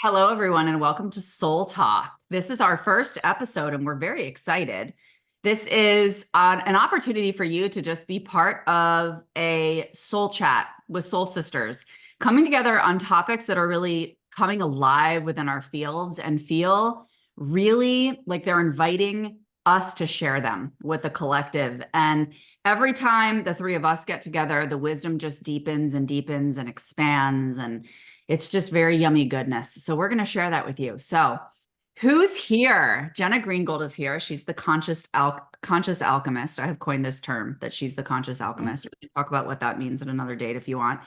Hello, everyone, and welcome to Soul Talk. This is our first episode, and we're very excited. This is an opportunity for you to just be part of a soul chat with soul sisters, coming together on topics that are really coming alive within our fields and feel really like they're inviting us to share them with the collective. And every time the three of us get together, the wisdom just deepens and deepens and expands, and it's just very yummy goodness. So we're going to share that with you. So who's here? Jenna Greengold is here. She's the conscious alchemist. I have coined this term that she's the conscious alchemist. We can talk about what that means at another date if you want.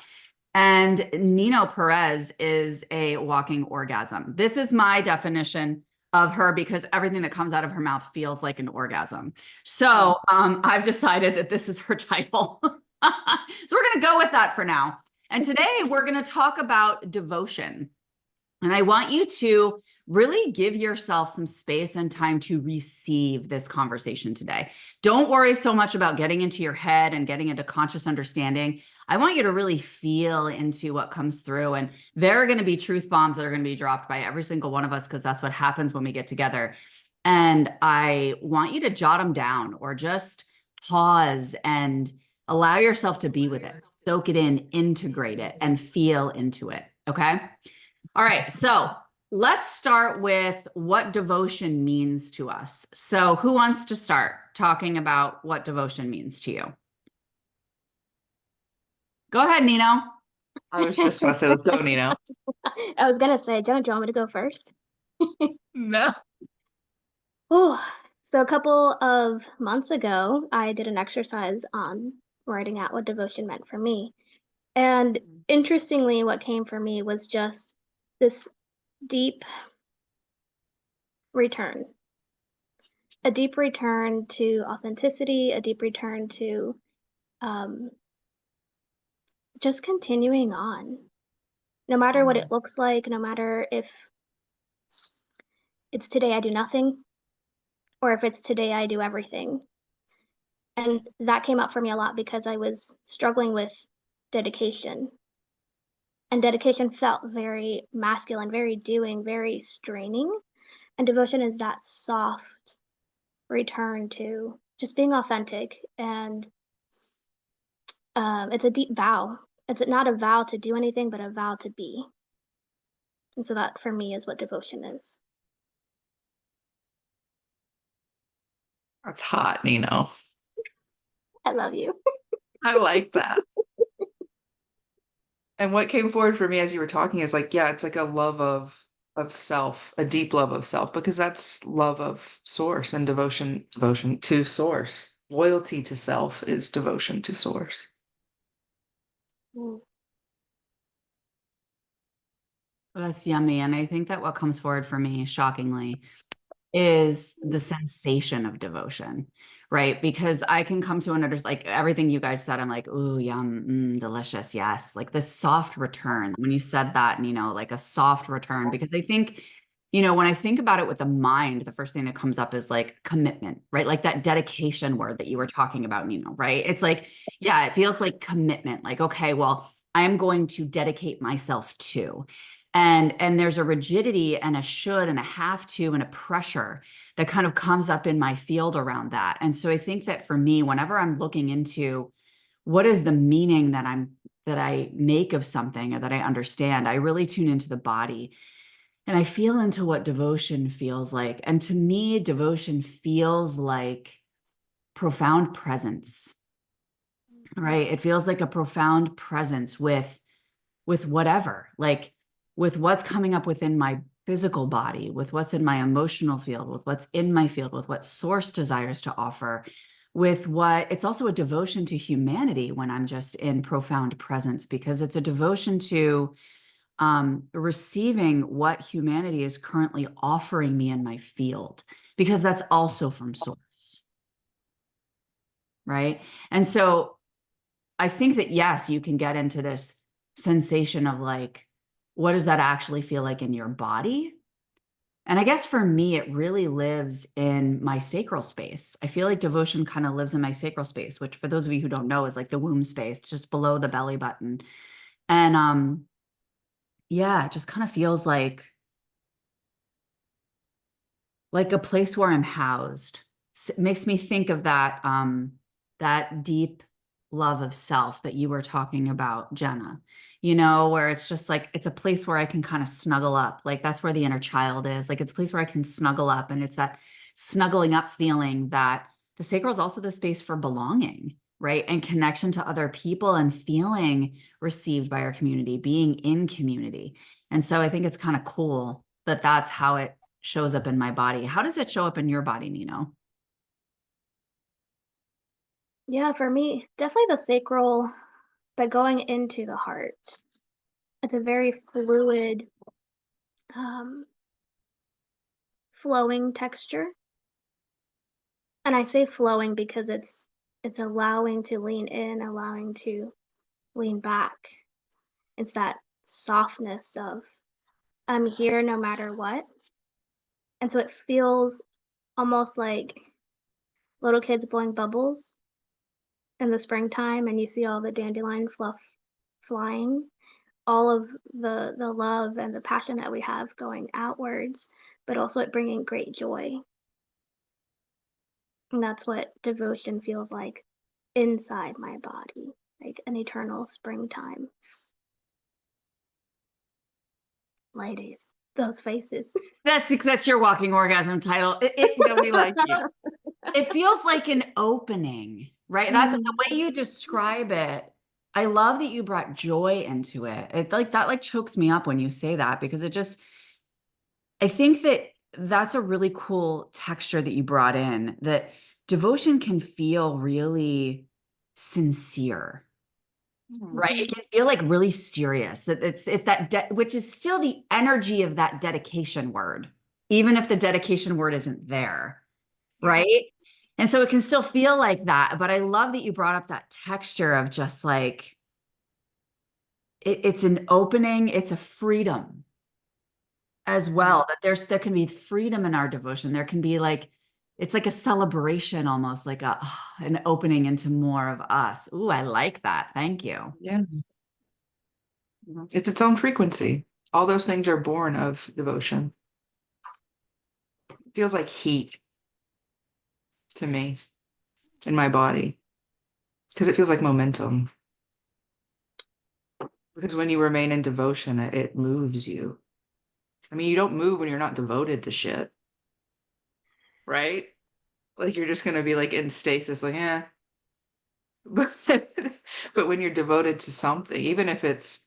And Nino Perez is a walking orgasm. This is my definition of her because everything that comes out of her mouth feels like an orgasm. So I've decided that this is her title. So we're going to go with that for now. And today we're going to talk about devotion. And I want you to really give yourself some space and time to receive this conversation today. Don't worry so much about getting into your head and getting into conscious understanding. I want you to really feel into what comes through. And there are going to be truth bombs that are going to be dropped by every single one of us, because that's what happens when we get together. And I want you to jot them down or just pause and allow yourself to be with it, soak it in, integrate it, and feel into it. Okay. All right. So let's start with what devotion means to us. So who wants to start talking about what devotion means to you? Go ahead, Nino. I was just about to say, let's go, Nino. I was gonna say, Joan, do you want me to go first? No. Oh, so a couple of months ago, I did an exercise on writing out what devotion meant for me. And interestingly, what came for me was just this deep return. A deep return to authenticity, a deep return to just continuing on. No matter what it looks like, no matter if it's today I do nothing, or if it's today I do everything. And that came up for me a lot because I was struggling with dedication. And dedication felt very masculine, very doing, very straining. And devotion is that soft return to just being authentic. And it's a deep vow. It's not a vow to do anything, but a vow to be. And so that for me is what devotion is. That's hot, Nino. I love you. I like that. And what came forward for me as you were talking is like, yeah, it's like a love of self, a deep love of self, because that's love of source and devotion to source. Loyalty to self is devotion to source. Mm. Well, that's yummy. And I think that what comes forward for me, shockingly, is the sensation of devotion, right? Because I can come to like everything you guys said, I'm like, ooh, yum, delicious, yes. Like this soft return. When you said that, like a soft return, because I think, when I think about it with the mind, the first thing that comes up is like commitment, right? Like that dedication word that you were talking about, right? It's like, yeah, it feels like commitment. Like, okay, well, I am going to dedicate myself to. And there's a rigidity and a should and a have to and a pressure that kind of comes up in my field around that. And so I think that for me, whenever I'm looking into what is the meaning that I make of something or that I understand, I really tune into the body and I feel into what devotion feels like. And to me, devotion feels like profound presence, right? It feels like a profound presence with whatever, like with what's coming up within my physical body, with what's in my emotional field, with what's in my field, with what source desires to offer, with what it's also a devotion to humanity when I'm just in profound presence, because it's a devotion to receiving what humanity is currently offering me in my field, because that's also from source. Right. And so I think that, yes, you can get into this sensation of like, what does that actually feel like in your body? And I guess for me, it really lives in my sacral space. I feel like devotion kind of lives in my sacral space, which for those of you who don't know is like the womb space, just below the belly button. And yeah, it just kind of feels like like a place where I'm housed. It makes me think of that, that deep love of self that you were talking about, Jenna, where it's just like, it's a place where I can kind of snuggle up. Like that's where the inner child is. Like it's a place where I can snuggle up, and it's that snuggling up feeling that the sacral is also the space for belonging, right? And connection to other people and feeling received by our community, being in community. And so I think it's kind of cool that that's how it shows up in my body. How does it show up in your body, Nino? Yeah, for me, definitely the sacral, but going into the heart. It's a very fluid, um, flowing texture. And I say flowing because it's allowing to lean in, allowing to lean back. It's that softness of I'm here no matter what. And so it feels almost like little kids blowing bubbles in the springtime and you see all the dandelion fluff flying, all of the love and the passion that we have going outwards, but also it bringing great joy. And that's what devotion feels like inside my body, like an eternal springtime. Ladies, those faces. That's your walking orgasm title. Yeah, we like you. It feels like an opening, right? That's the way you describe it. I love that you brought joy into it. It like that like chokes me up when you say that, because it just, I think that that's a really cool texture that you brought in, that devotion can feel really sincere, right? It can feel like really serious. That it's that which is still the energy of that dedication word, even if the dedication word isn't there, right? And so it can still feel like that. But I love that you brought up that texture of just like it's an opening, it's a freedom as well. That there can be freedom in our devotion. There can be like, it's like a celebration, almost like an opening into more of us. Ooh, I like that. Thank you. Yeah. It's its own frequency. All those things are born of devotion. It feels like heat to me in my body because it feels like momentum. Because when you remain in devotion, it moves you. I mean, you don't move when you're not devoted to shit, right? Like you're just gonna be like in stasis, like, eh. But but when you're devoted to something, even if it's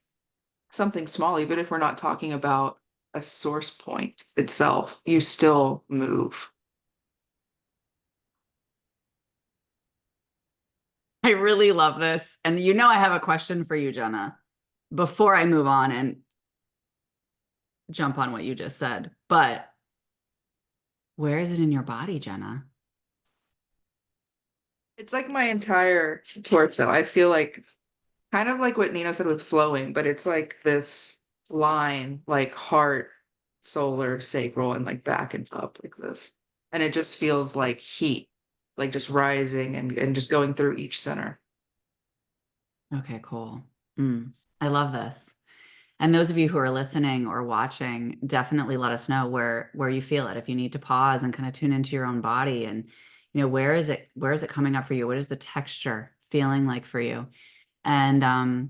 something small, even if we're not talking about a source point itself, you still move. I really love this. And I have a question for you, Jenna, before I move on and jump on what you just said. But where is it in your body, Jenna? It's like my entire torso. I feel like kind of like what Nino said with flowing, but it's like this line, like heart, solar, sacral, and like back and up like this. And it just feels like heat, like just rising and just going through each center. Okay, cool. I love this. And those of you who are listening or watching, definitely let us know where you feel it. If you need to pause and kind of tune into your own body and, where is it coming up for you? What is the texture feeling like for you? And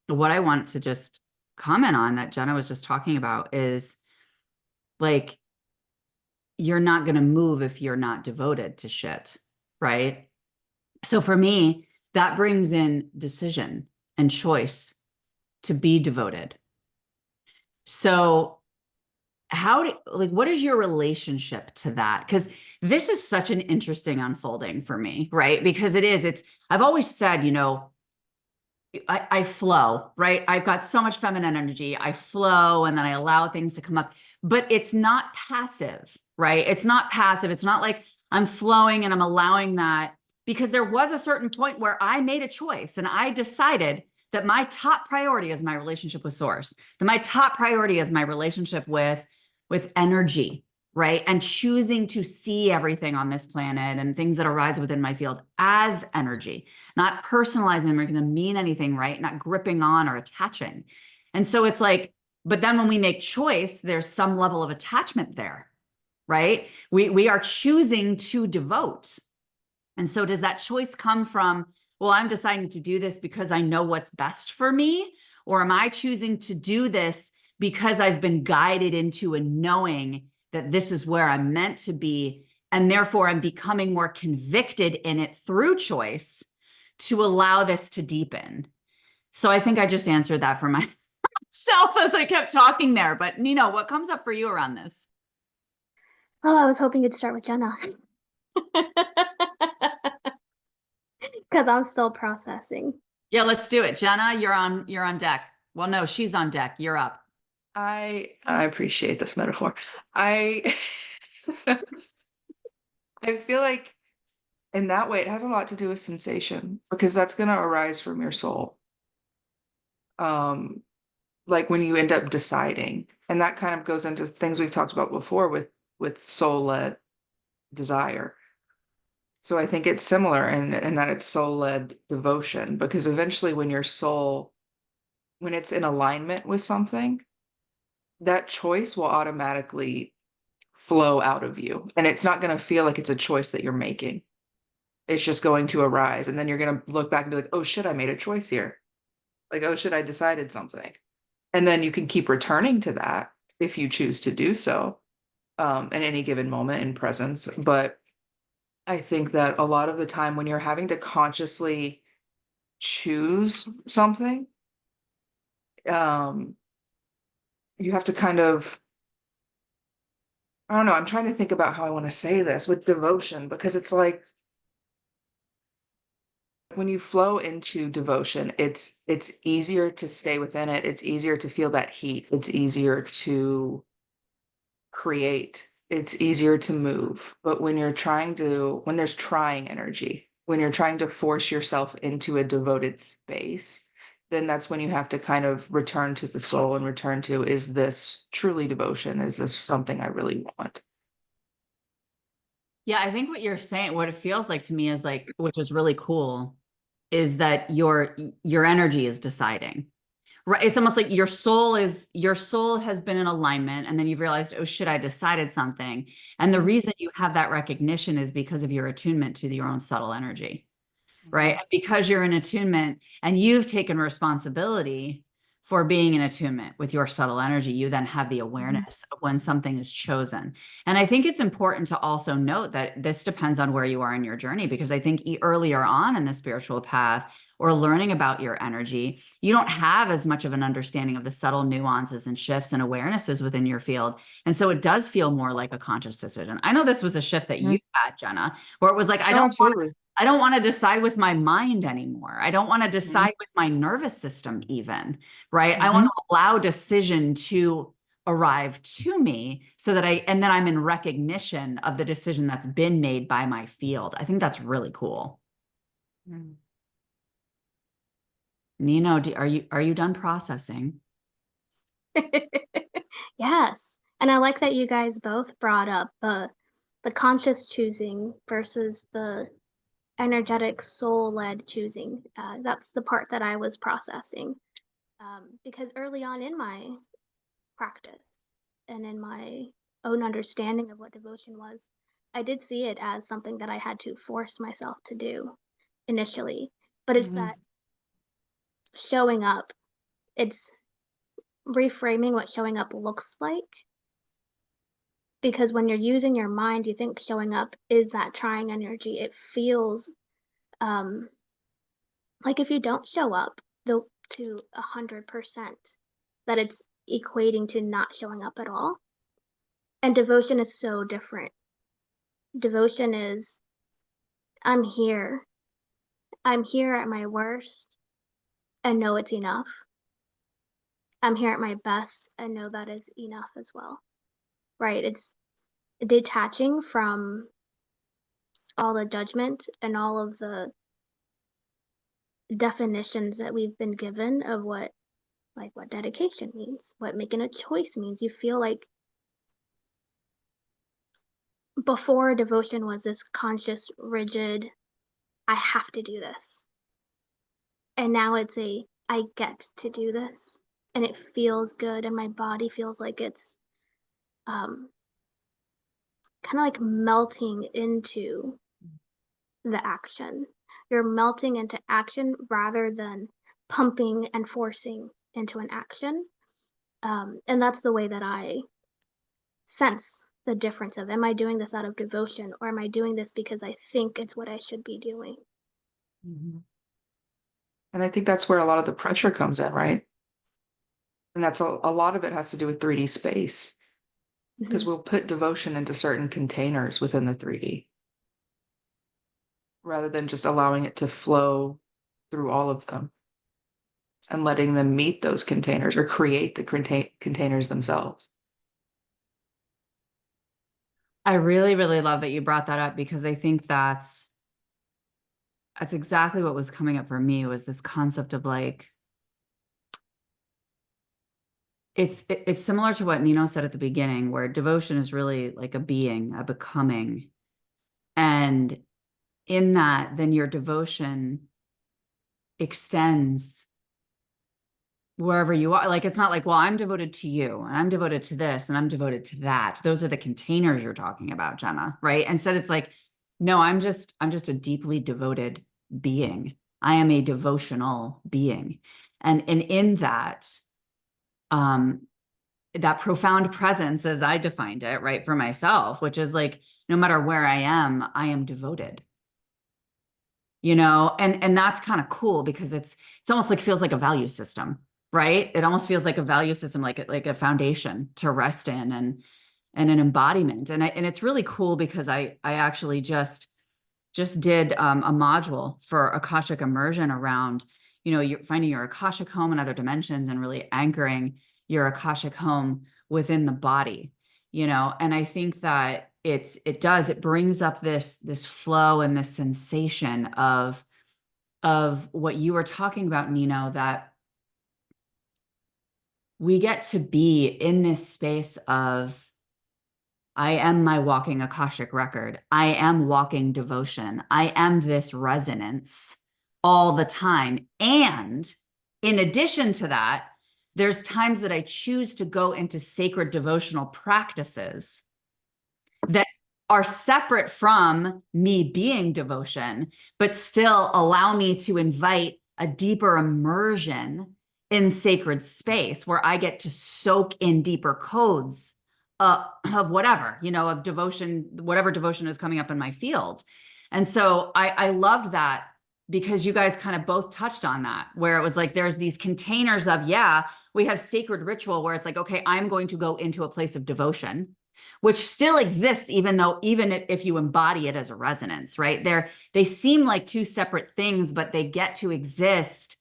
what I want to just comment on that Jenna was just talking about is like, you're not going to move if you're not devoted to shit, right? So for me, that brings in decision and choice to be devoted. So what is your relationship to that? Because this is such an interesting unfolding for me, right? Because I've always said, I flow, right? I've got so much feminine energy. I flow and then I allow things to come up, but it's not passive, right? It's not passive. It's not like I'm flowing and I'm allowing that, because there was a certain point where I made a choice and I decided that my top priority is my relationship with source, that my top priority is my relationship with energy, right? And choosing to see everything on this planet and things that arise within my field as energy, not personalizing them or making them mean anything, right? Not gripping on or attaching. And so it's like, but then when we make choice, there's some level of attachment there, right? We are choosing to devote. And so does that choice come from, well, I'm deciding to do this because I know what's best for me? Or am I choosing to do this because I've been guided into a knowing that this is where I'm meant to be, and therefore I'm becoming more convicted in it through choice to allow this to deepen? So I think I just answered that for myself as I kept talking there. But Nino, what comes up for you around this? Oh, I was hoping you'd start with Jenna. Because I'm still processing. Yeah, let's do it. Jenna, you're on deck. Well, no, she's on deck. You're up. I appreciate this metaphor. I I feel like in that way it has a lot to do with sensation, because that's going to arise from your soul. Like when you end up deciding, and that kind of goes into things we've talked about before with soul-led desire. So I think it's similar in that it's soul-led devotion, because eventually when your soul, when it's in alignment with something, that choice will automatically flow out of you. And it's not going to feel like it's a choice that you're making. It's just going to arise. And then you're going to look back and be like, oh shit, I made a choice here. Like, oh shit, I decided something. And then you can keep returning to that if you choose to do so, at any given moment in presence. But I think that a lot of the time when you're having to consciously choose something, you have to kind of, I don't know, I'm trying to think about how I want to say this with devotion, because it's like when you flow into devotion, it's easier to stay within it. It's easier to feel that heat. It's easier to create. It's easier to move. But when when there's trying energy, when you're trying to force yourself into a devoted space, then that's when you have to kind of return to the soul and return to, is this truly devotion? Is this something I really want? Yeah, I think what you're saying, what it feels like to me is like, which is really cool, is that your energy is deciding. Right. It's almost like your soul has been in alignment, and then you've realized, oh shit, I decided something. And the reason you have that recognition is because of your attunement to your own subtle energy. Right. Mhm. And because you're in attunement and you've taken responsibility for being in attunement with your subtle energy, you then have the awareness of when something is chosen. And I think it's important to also note that this depends on where you are in your journey, because I think earlier on in the spiritual path or learning about your energy, you don't have as much of an understanding of the subtle nuances and shifts and awarenesses within your field. And so it does feel more like a conscious decision. I know this was a shift that you had, Jenna, where it was like, Oh, absolutely. I don't want to decide with my mind anymore. I don't want to Mhm. decide with my nervous system even, right? I want Mhm. to allow decision to arrive to me so that and then I'm in recognition of the decision that's been made by my field. I think that's really cool. Mhm. Nino, are you done processing? Yes. And I like that you guys both brought up the conscious choosing versus the energetic soul-led choosing. That's the part that I was processing. Because early on in my practice and in my own understanding of what devotion was, I did see it as something that I had to force myself to do initially. But it's that Mhm. showing up, it's reframing what showing up looks like. Because when you're using your mind, you think showing up is that trying energy. It feels um, like if you don't show up to 100%, that it's equating to not showing up at all. And devotion is so different. Devotion is, I'm here. I'm here at my worst and know it's enough. I'm here at my best and know that it's enough as well. Right? It's detaching from all the judgment and all of the definitions that we've been given of what dedication means, what making a choice means. You feel like before devotion was this conscious, rigid, I have to do this. And now it's I get to do this. And it feels good and my body feels like it's um kind of like melting into the action. You're melting into action rather than pumping and forcing into an action. And that's the way that I sense the difference of, am I doing this out of devotion, or am I doing this because I think it's what I should be doing? Mhm. And I think that's where a lot of the pressure comes in, right? And that's a lot of it has to do with 3D space because Mhm. we'll put devotion into certain containers within the 3D rather than just allowing it to flow through all of them and letting them meet those containers or create the containers themselves. I really, really love that you brought that up, because I think that's exactly what was coming up for me, was this concept of like, it's similar to what Nino said at the beginning, where devotion is really like a being, a becoming. And in that, then your devotion extends wherever you are. Like, it's not like, well, I'm devoted to you and I'm devoted to this and I'm devoted to that. Those are the containers you're talking about, Jenna, right? Instead, it's like, no, I'm just a deeply devoted being. I am a devotional being. And in that, um, that profound presence, as I defined it, right, for myself, which is like, no matter where I am devoted, and that's kind of cool, because it's almost like, feels like a value system, right? It almost feels like a value system, like a foundation to rest in, and an embodiment. And it's really cool, because I actually just did a module for Akashic immersion around, you're finding your Akashic home in other dimensions and really anchoring your Akashic home within the body, and I think that it brings up this flow and this sensation of what you were talking about, Nino, that we get to be in this space of, I am my walking Akashic record. I am walking devotion. I am this resonance all the time. And in addition to that, there's times that I choose to go into sacred devotional practices that are separate from me being devotion, but still allow me to invite a deeper immersion in sacred space, where I get to soak in deeper codes of whatever, of devotion, whatever devotion is coming up in my field. And so I loved that, because you guys kind of both touched on that, where it was like, there's these containers of, yeah, we have sacred ritual where it's like, okay, I'm going to go into a place of devotion, which still exists, even if you embody it as a resonance, right? They seem like two separate things, but they get to exist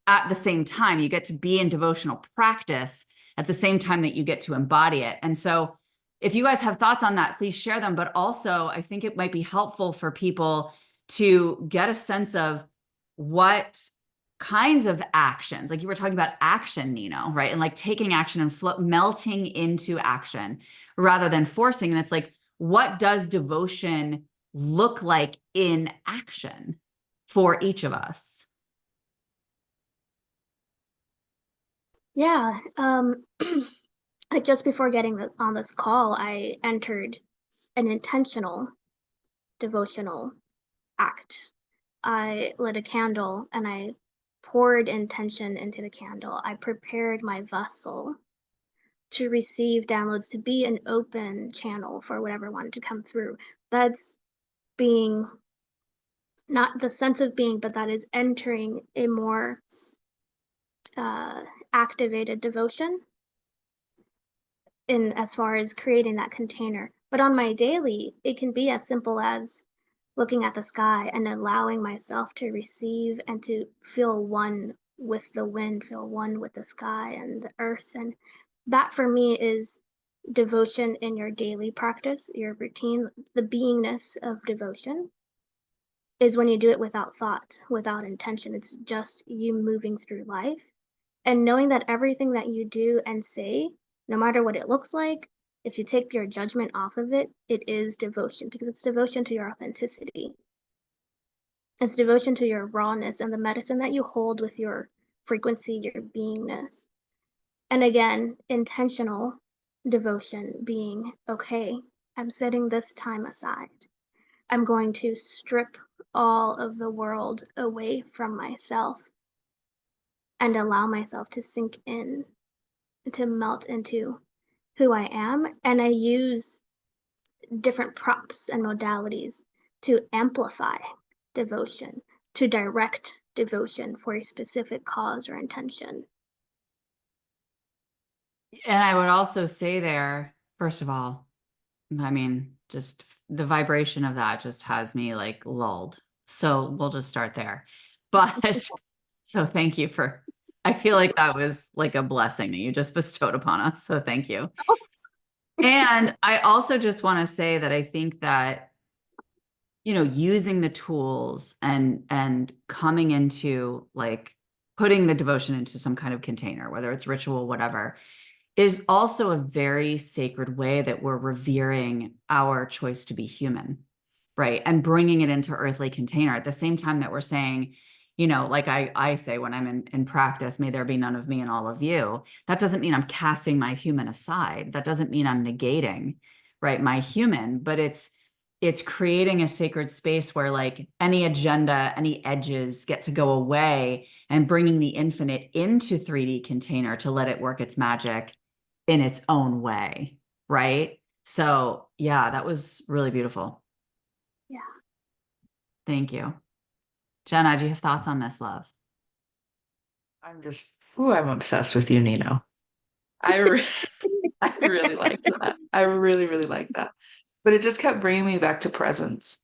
at the same time. You get to be in devotional practice at the same time that you get to embody it. And so if you guys have thoughts on that, please share them. But also, I think it might be helpful for people to get a sense of what kinds of actions, like you were talking about action, Nino, right? And like taking action and melting into action rather than forcing. And it's like, what does devotion look like in action for each of us? Yeah. Like just before getting on this call, I entered an intentional devotional act. I lit a candle and I poured intention into the candle. I prepared my vessel to receive downloads, to be an open channel for whatever wanted to come through. That's being, not the sense of being, but that is entering a more uh, activated devotion in as far as creating that container. But on my daily, it can be as simple as looking at the sky and allowing myself to receive and to feel one with the wind, feel one with the sky and the earth. And that for me is devotion in your daily practice, your routine. The beingness of devotion is when you do it without thought, without intention. It's just you moving through life and knowing that everything that you do and say, no matter what it looks like, if you take your judgment off of it, it is devotion, because it's devotion to your authenticity. It's devotion to your rawness and the medicine that you hold with your frequency, your beingness. And again, intentional devotion being, okay, I'm setting this time aside. I'm going to strip all of the world away from myself and allow myself to sink in, to melt into who I am. And I use different props and modalities to amplify devotion, to direct devotion for a specific cause or intention. And I would also say there, first of all, I mean, just the vibration of that just has me like lulled. So we'll just start there. But so thank you I feel like that was like a blessing that you just bestowed upon us. So thank you. And I also just want to say that I think that, using the tools and coming into like putting the devotion into some kind of container, whether it's ritual, whatever, is also a very sacred way that we're revering our choice to be human, right? And bringing it into earthly container at the same time that we're saying, like I say when I'm in practice, may there be none of me and all of you. That doesn't mean I'm casting my human aside. That doesn't mean I'm negating, right, my human, but it's creating a sacred space where like any agenda, any edges get to go away and bringing the infinite into 3D container to let it work its magic in its own way, right? So yeah, that was really beautiful. Yeah. Thank you. Jenna, do you have thoughts on this, love? I'm obsessed with you, Nino. I really liked that. I really, really liked that. But it just kept bringing me back to presence.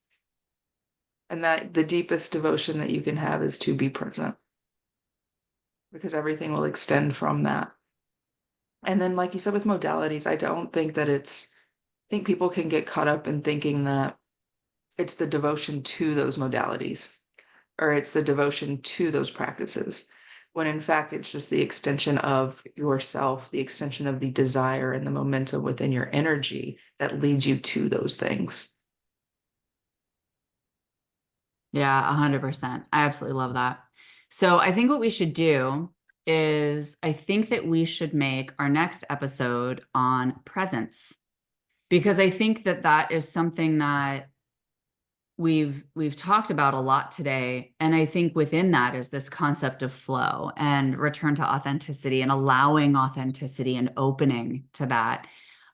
And that the deepest devotion that you can have is to be present. Because everything will extend from that. And then, like you said, with modalities, I don't think that I think people can get caught up in thinking that it's the devotion to those modalities or it's the devotion to those practices, when in fact, it's just the extension of yourself, the extension of the desire and the momentum within your energy that leads you to those things. Yeah, 100%. I absolutely love that. So I think what we should do is I think that we should make our next episode on presence, because I think that that is something that we've talked about a lot today. And I think within that is this concept of flow and return to authenticity and allowing authenticity and opening to that.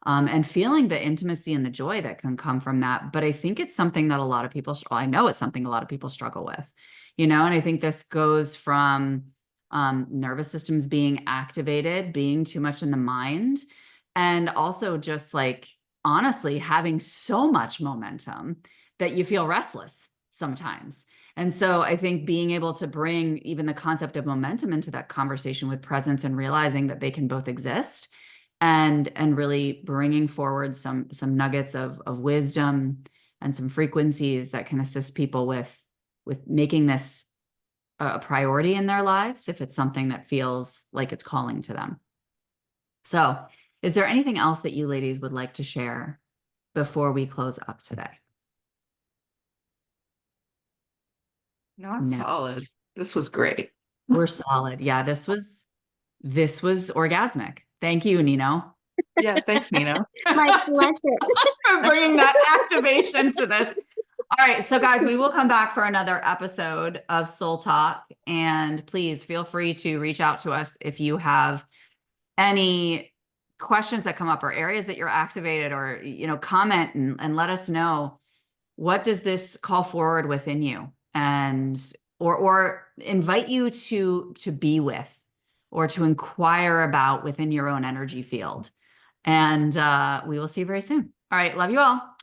And feeling the intimacy and the joy that can come from that. But I think it's something that a lot of people, I know it's something a lot of people struggle with, and I think this goes from nervous systems being activated, being too much in the mind, and also just like, honestly, having so much momentum that you feel restless sometimes. And so I think being able to bring even the concept of momentum into that conversation with presence and realizing that they can both exist, and really bringing forward some nuggets of wisdom and some frequencies that can assist people with making this a priority in their lives if it's something that feels like it's calling to them. So, is there anything else that you ladies would like to share before we close up today? Not No. solid. This was great. We're solid. Yeah, this was orgasmic. Thank you, Nino. Yeah, thanks, Nino. My pleasure. For bringing that activation to this. All right, so guys, we will come back for another episode of Soul Talk, and please feel free to reach out to us if you have any questions that come up or areas that you're activated, or comment and let us know, what does this call forward within you, and or invite you to be with or to inquire about within your own energy field. And we will see you very soon. All right, love you all.